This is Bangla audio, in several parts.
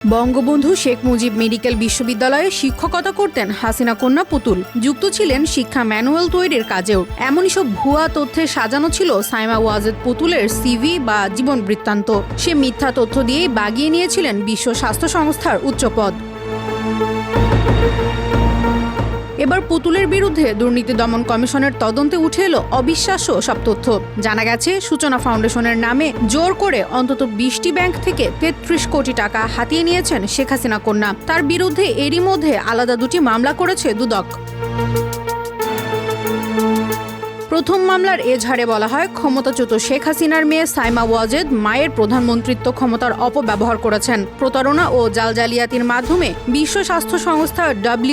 বঙ্গবন্ধু শেখ মুজিব মেডিকেল বিশ্ববিদ্যালয়ে শিক্ষকতা করতেন হাসিনা কন্যা পুতুল। যুক্ত ছিলেন শিক্ষা ম্যানুয়াল তৈরির কাজেও। এমনই সব ভুয়া তথ্যে সাজানো ছিল সাইমা ওয়াজেদ পুতুলের সিভি বা জীবন বৃত্তান্ত। সে মিথ্যা তথ্য দিয়েই বাগিয়ে নিয়েছিলেন বিশ্ব স্বাস্থ্য সংস্থার উচ্চপদ। এবার পুতুলের বিরুদ্ধে দুর্নীতি দমন কমিশনের তদন্তে উঠে এলো অবিশ্বাস্য সব তথ্য। জানা গেছে, সূচনা ফাউন্ডেশনের নামে জোর করে অন্তত 20টি ব্যাংক থেকে 33 কোটি টাকা হাতিয়ে নিয়েছেন শেখ হাসিনা কন্যা। তার বিরুদ্ধে এরই মধ্যে আলাদা দুটি মামলা করেছে দুদক। প্রথম মামলার এজাহারে বলা হয়, ক্ষমতাচ্যুত শেখ হাসিনার মেয়ে সাইমা ওয়াজেদ মায়ের প্রধানমন্ত্রিত্ব ক্ষমতার অপব্যবহার করেছেন। প্রতারণা ও জালজালিয়াতির মাধ্যমে বিশ্ব স্বাস্থ্য সংস্থা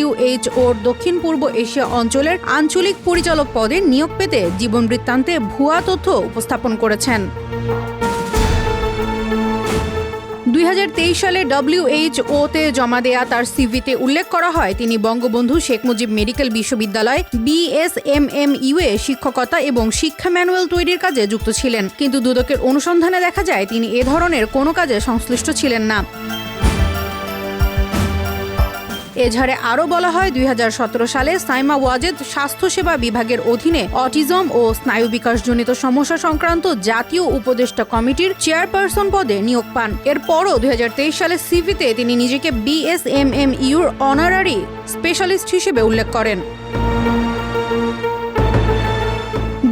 WHOর দক্ষিণ পূর্ব এশিয়া অঞ্চলের আঞ্চলিক পরিচালক পদে নিয়োগ পেতে জীবন বৃত্তান্তে ভুয়া তথ্য উপস্থাপন করেছেন। 2023 সালে WHO-তে জমা দেয়া তার সিভিতে উল্লেখ করা হয়, তিনি বঙ্গবন্ধু শেখ মুজিব মেডিকেল বিশ্ববিদ্যালয় BSMMU-এ শিক্ষকতা এবং শিক্ষা ম্যানুয়াল তৈরির কাজে যুক্ত ছিলেন। কিন্তু দুদকের অনুসন্ধানে দেখা যায়, তিনি এ ধরনের কোনো কাজে সংশ্লিষ্ট ছিলেন না। এজাহারে আরও বলা হয়, 2017 সালে সাইমা ওয়াজেদ স্বাস্থ্যসেবা বিভাগের অধীনে অটিজম ও স্নায়ু বিকাশজনিত সমস্যা সংক্রান্ত জাতীয় উপদেষ্টা কমিটির চেয়ারপারসন পদে নিয়োগ পান। এরপরও 2023 সালে সিভিতে তিনি নিজেকে BSMMU-র অনারারি স্পেশালিস্ট হিসেবে উল্লেখ করেন।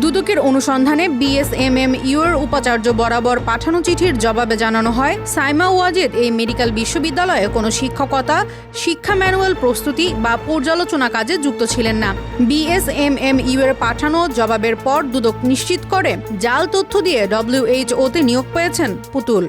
দুদকের অনুসন্ধানে BSMMU-এর উপাচার্য বরাবর পাঠানো চিঠির জবাবে জানানো হয়, সাইমা ওয়াজেদ এই মেডিকেল বিশ্ববিদ্যালয়ে কোনো শিক্ষকতা, শিক্ষা ম্যানুয়াল প্রস্তুতি বা পর্যালোচনা কাজে যুক্ত ছিলেন না। BSMMU-এর পাঠানো জবাবের পর দুদক নিশ্চিত করে, জাল তথ্য দিয়ে WHO-তে নিয়োগ পেয়েছেন পুতুল।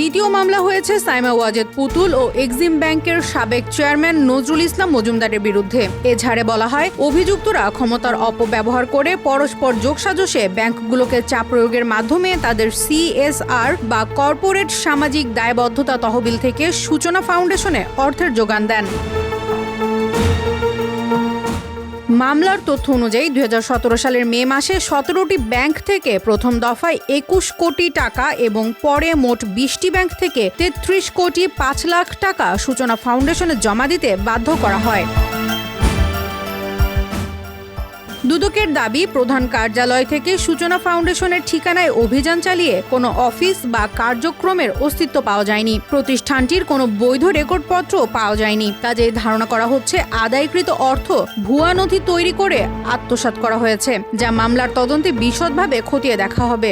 দ্বিতীয় মামলা হয়েছে সাইমা ওয়াজেদ পুতুল ও এক্সিম ব্যাংকের সাবেক চেয়ারম্যান নজরুল ইসলাম মজুমদারের বিরুদ্ধে। এজাহারে বলা হয়, অভিযুক্তরা ক্ষমতার অপব্যবহার করে পরস্পর যোগসাজশে ব্যাংকগুলোকে চাপ প্রয়োগের মাধ্যমে তাদের CSR বা কর্পোরেট সামাজিক দায়বদ্ধতা তহবিল থেকে সূচনা ফাউন্ডেশনে অর্থের যোগান দেন। মামলার তথ্য অনুযায়ী 2017 সালের মে মাসে 17টি ব্যাংক থেকে প্রথম দফায় 21 কোটি টাকা এবং পরে মোট 20টি ব্যাংক থেকে 33 কোটি 5 লাখ টাকা সূচনা ফাউন্ডেশনে জমা দিতে বাধ্য করা হয়। দুদকের দাবি, প্রধান কার্যালয় থেকে সূচনা ফাউন্ডেশনের ঠিকানায় অভিযান চালিয়ে কোনো অফিস বা কার্যক্রমের অস্তিত্ব পাওয়া যায়নি। প্রতিষ্ঠানটির কোনো বৈধ রেকর্ডপত্র পাওয়া যায়নি। কাজেই ধারণা করা হচ্ছে, আদায়কৃত অর্থ ভুয়া নথি তৈরি করে আত্মসাৎ করা হয়েছে, যা মামলার তদন্তে বিশদভাবে খতিয়ে দেখা হবে।